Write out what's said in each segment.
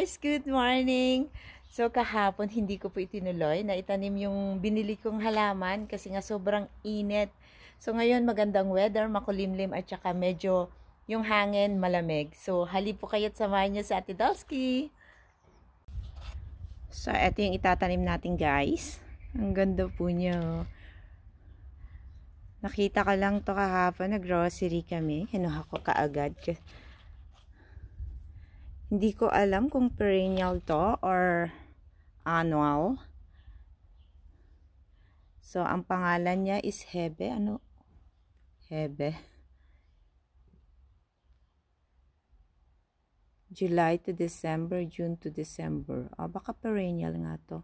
guys! Good morning! So kahapon hindi ko po itinuloy na itanim yung binili kong halaman kasi nga sobrang init. So ngayon magandang weather, makulimlim at saka medyo yung hangin malamig. So halip po kayo't samahan niyo sa Ate Dosky. So ito yung itatanim natin guys. Ang ganda po niya. Nakita ka lang to kahapon, nag-grocery kami. Kinuha ko kaagad. Hindi ko alam kung perennial to or annual. So, ang pangalan niya is Hebe. Ano? Hebe. July to December, June to December. Baka perennial nga to.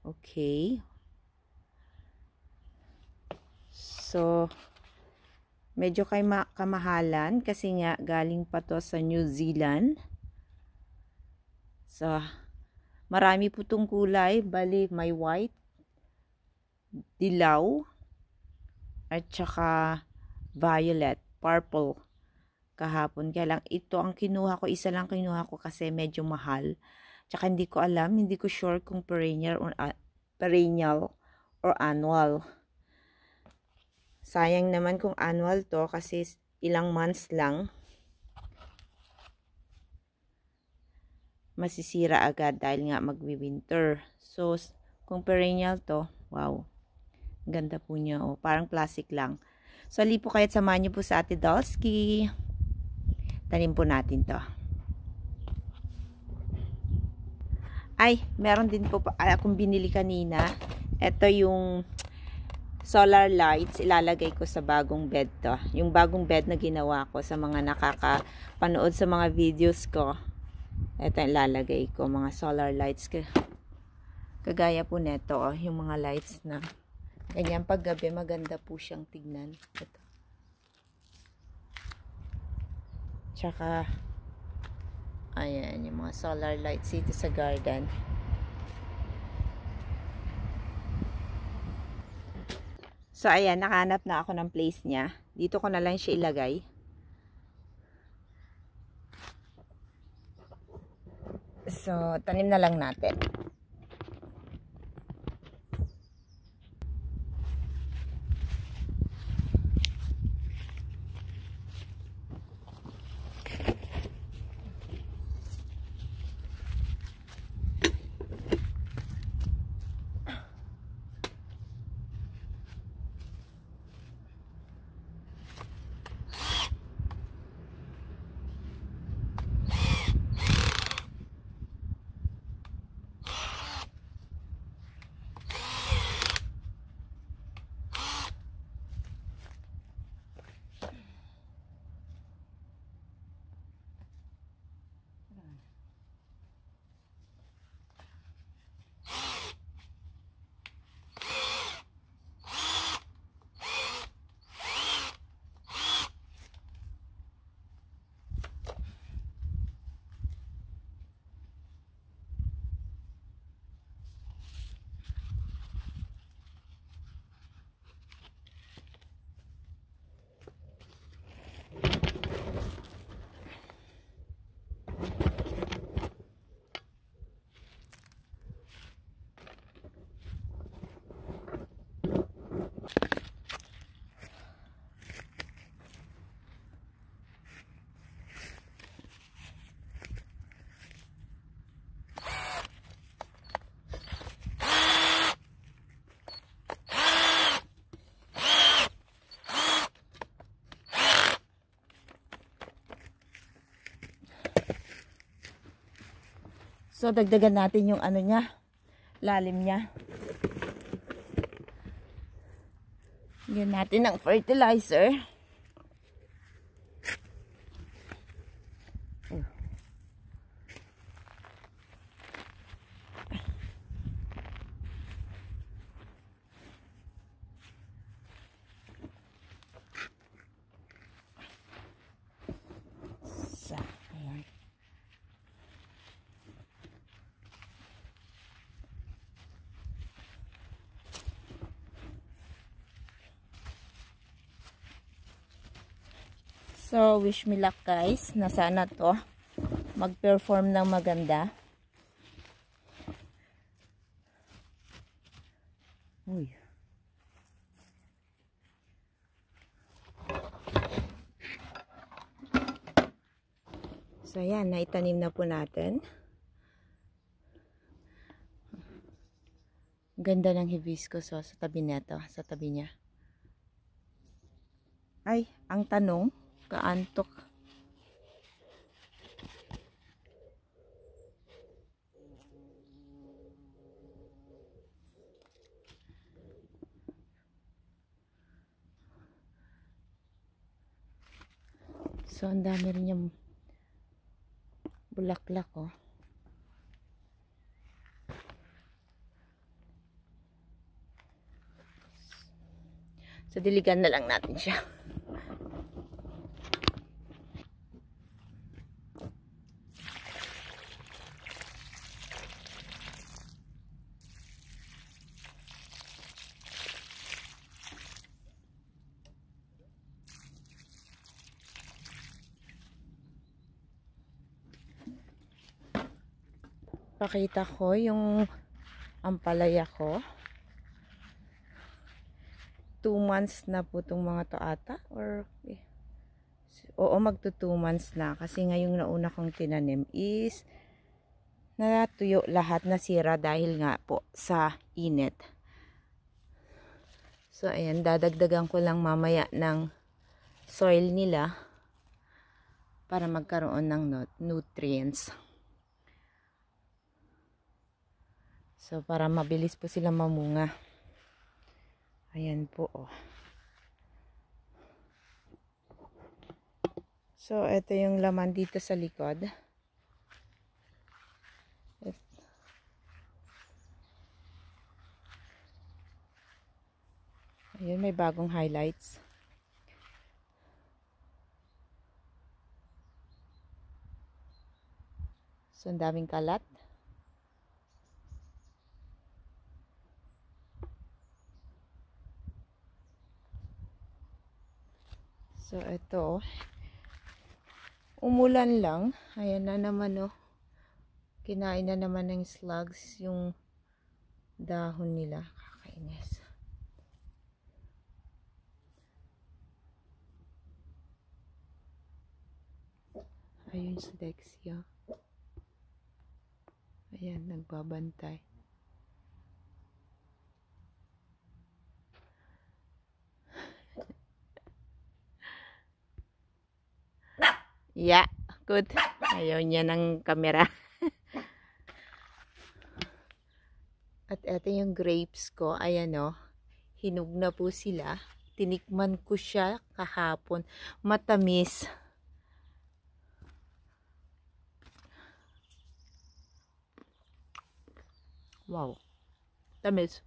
Okay. So, medyo kamahalan kasi nga galing pa to sa New Zealand. So, marami po itong kulay. Bali, may white, dilaw, at saka violet, purple kahapon. Kaya lang ito ang kinuha ko. Isa lang kinuha ko kasi medyo mahal. Tsaka hindi ko alam, hindi ko sure kung perennial or annual. Sayang naman kung annual to kasi ilang months lang. Masisira agad dahil nga magwi-winter. So, kung perennial to, wow. Ganda po niya. Parang plastic lang. So, ali po kaya't samahan niyo po sa Ate Dosky. Tanim po natin to. Ay, meron din po akong binili kanina. Ito yung solar lights, ilalagay ko sa bagong bed to. Yung bagong bed na ginawa ko sa mga nakakapanood sa mga videos ko. Ito ilalagay ko, mga solar lights. Kagaya po neto, yung mga lights na ganyan paggabi, maganda po siyang tignan. Ito. Tsaka, ayan, yung mga solar lights dito sa garden. So, ayan, nakahanap na ako ng place niya. Dito ko na lang siya ilagay. So, tanim na lang natin. So, dagdagan natin yung ano niya, lalim niya. Lagyan natin ng fertilizer. So, wish me luck guys na sana to mag-perform ng maganda. Uy. So, ayan, naitanim na po natin. Ganda ng hibiscus sa tabi nito, sa tabi niya. Ay, ang tanong, kaantok. So, ang dami rin yung bulaklak, oh. So, diligan na lang natin siya. Pakita ko yung ampalaya ko. 2 months na po itong mga to ata. Or, oo, magto 2 months na. Kasi ngayong nauna kong tinanim is natuyo lahat, nasira dahil nga po sa init. So, ayan, dadagdagan ko lang mamaya ng soil nila para magkaroon ng nutrients. So, para mabilis po sila mamunga. Ayan po, oh. So, ito yung laman dito sa likod. Ayan, may bagong highlights. So, ang daming kalat. So, ito, oh. Umulan lang. Ayan na naman, oh. Kinain na naman ng slugs yung dahon nila. Kakainis. Ayun si Dexia. Ayan, nagbabantay. Yeah, good. Ayaw niya ng camera. At eto yung grapes ko. Ayan, oh. Hinug na po sila. Tinikman ko siya kahapon. Matamis. Wow. Tamis.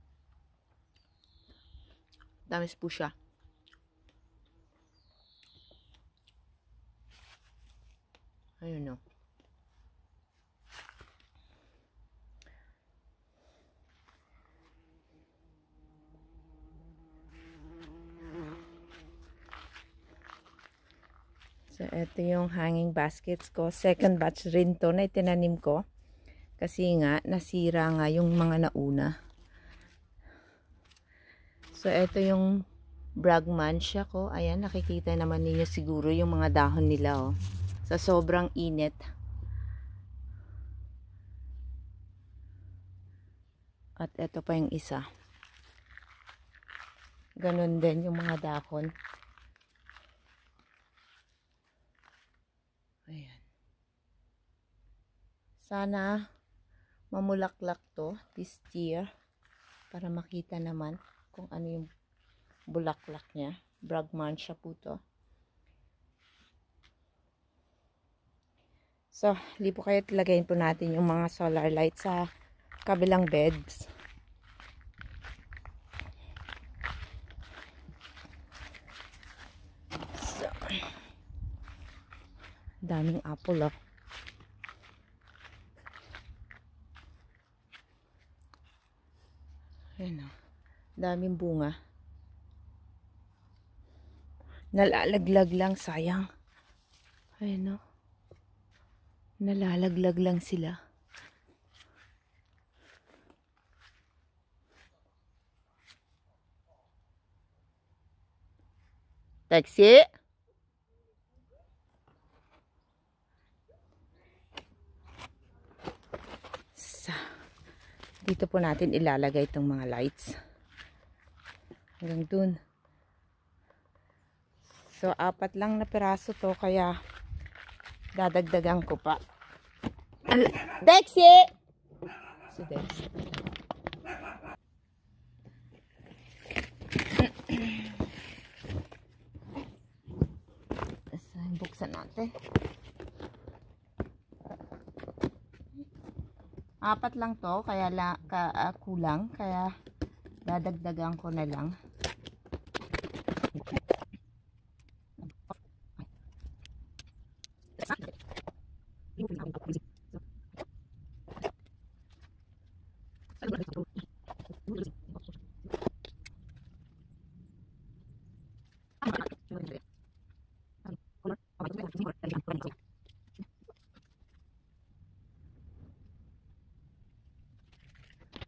Tamis po siya. Ayun, oh. So, ito yung hanging baskets ko. Second batch rin to na itinanim ko. Kasi nga, nasira nga yung mga nauna. So, ito yung Bragmansia ko. Ayan, nakikita naman ninyo siguro yung mga dahon nila, oh. Sa sobrang init. At ito pa yung isa. Ganon din yung mga dahon. Ayan. Sana mamulaklak to this year para makita naman kung ano yung bulaklak niya. Bragmansia po to. So, hindi po kayo tilagayin po natin yung mga solar lights sa kabilang beds. So, daming apple, oh. Ayan, oh. Daming bunga. Nalalaglag lang, sayang. Ayun no. Nalalaglag lang sila. Taxi! Dito po natin ilalagay itong mga lights. Hanggang dun. So, 4 lang na piraso to, kaya dadagdagan ko pa. Dexy! Si Dexy. So, buksan natin. 4 lang to, kaya kulang, kaya dadagdagan ko na lang.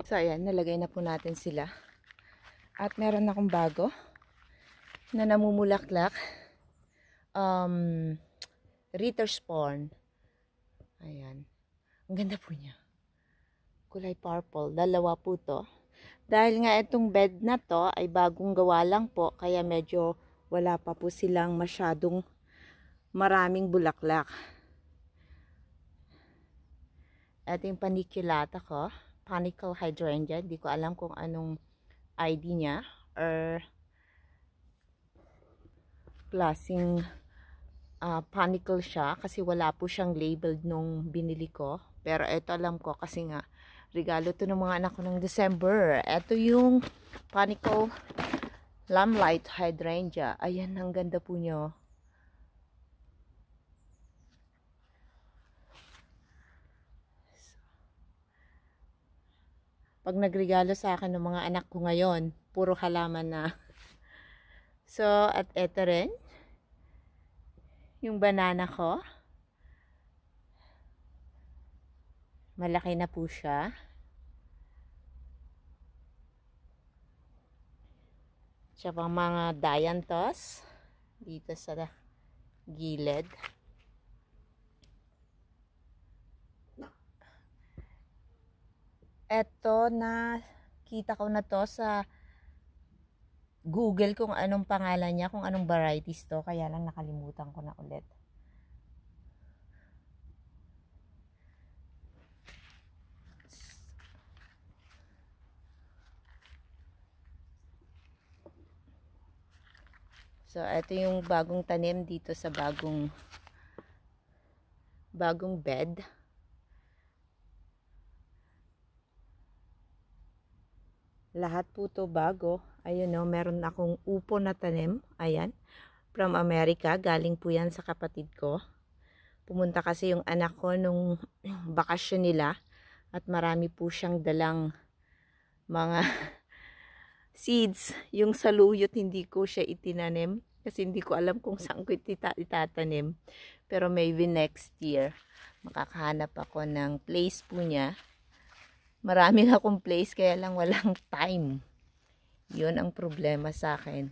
So, ayan, nalagay na po natin sila. At meron akong bago na namumulaklak. Ritter Spawn. Ayan. Ang ganda po niya. Kulay purple. 2 po to. Dahil nga itong bed na to ay bagong gawa lang po, kaya medyo wala pa po silang masyadong maraming bulaklak. Ito yung paniculata ko. Panicle hydrangea. Hindi ko alam kung anong ID niya or klaseng panicle siya, kasi wala po siyang labeled nung binili ko. Pero ito alam ko kasi nga regalo to ng mga anak ko ng December. Ito yung panicle lamplight hydrangea. Ayan, ang ganda po niyo. Pag nagregalo sa akin ng mga anak ko ngayon, puro halaman na. So, at eto rin, yung banana ko. Malaki na po siya. Siya pang mga dianthus dito sa gilid. Eto, na kita ko na to sa Google kung anong pangalan niya, kung anong varieties to, kaya lang nakalimutan ko na ulit. So, ito yung bagong tanim dito sa bagong bed. Lahat po to bago. Ayun no, meron akong upo na tanim. Ayan. From America. Galing po yan sa kapatid ko. Pumunta kasi yung anak ko nung bakasyon nila. At marami po siyang dalang mga seeds. Yung saluyot, hindi ko siya itinanim. Kasi hindi ko alam kung saan ko itatanim. Pero maybe next year, makakahanap ako ng place po niya. Marami na akong place, kaya lang walang time. Yun ang problema sa akin.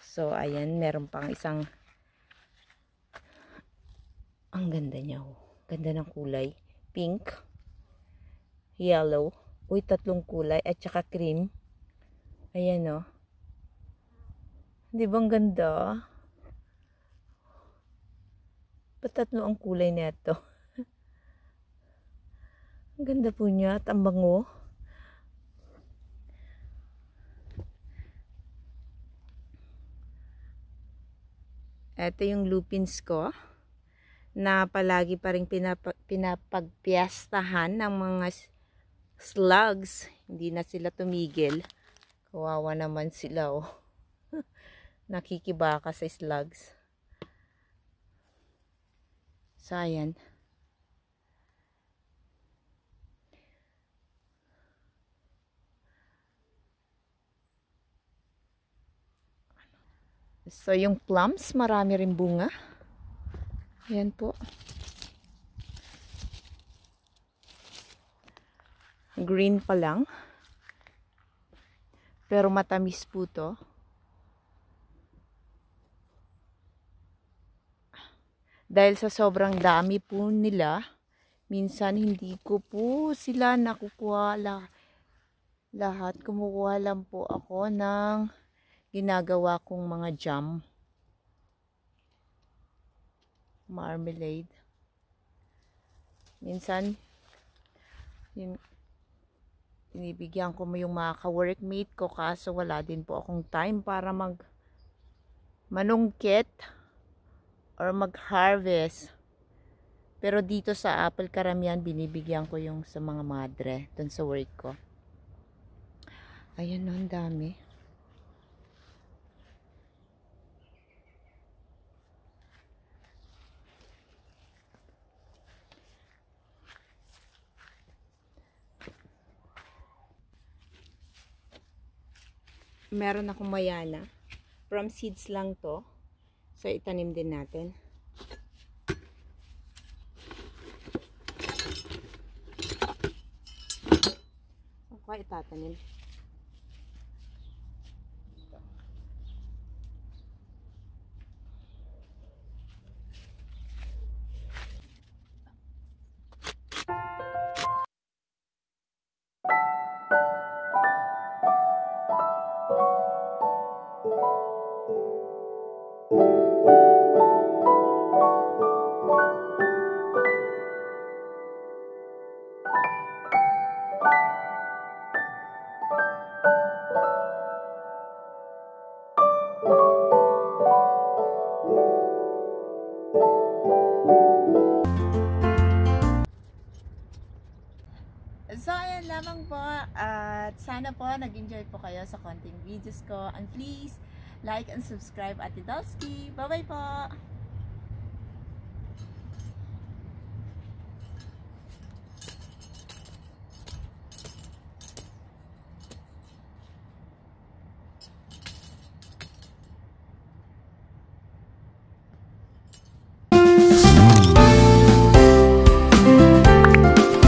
So, ayan, meron pang isang, ang ganda niya, oh. Ganda ng kulay. Pink, yellow, uy, 3 kulay, at saka cream. Ayan, oh. Di ba ang ganda? Ba't 3 ang kulay nito? Ang ganda po niya at ang bango. Ito yung lupins ko na palagi pa rin pinapagpiyastahan ng mga slugs. Hindi na sila tumigil. Kawawa naman sila, oh. Nakikibaka sa slugs. So, ayan. So, yung plums, marami rin bunga. Ayan po. Green pa lang. Pero matamis po to. Dahil sa sobrang dami po nila, minsan hindi ko po sila nakukuha lahat. Kumukuha lang po ako ng ginagawa kong mga jam. Marmalade. Minsan, binibigyan ko mo yung mga ka-workmate ko, kaso wala din po akong time para manungkit or mag-harvest. Pero dito sa apple, karamihan binibigyan ko yung sa mga madre dun sa work ko. Ayan no, ang dami. Meron akong mayana. From seeds lang to. So, itanim din natin. Okay, itatanim. So, ayan lamang po. At sana po nag-enjoy po kayo sa konting videos ko. And please, like and subscribe Ate Dosky. Bye-bye po!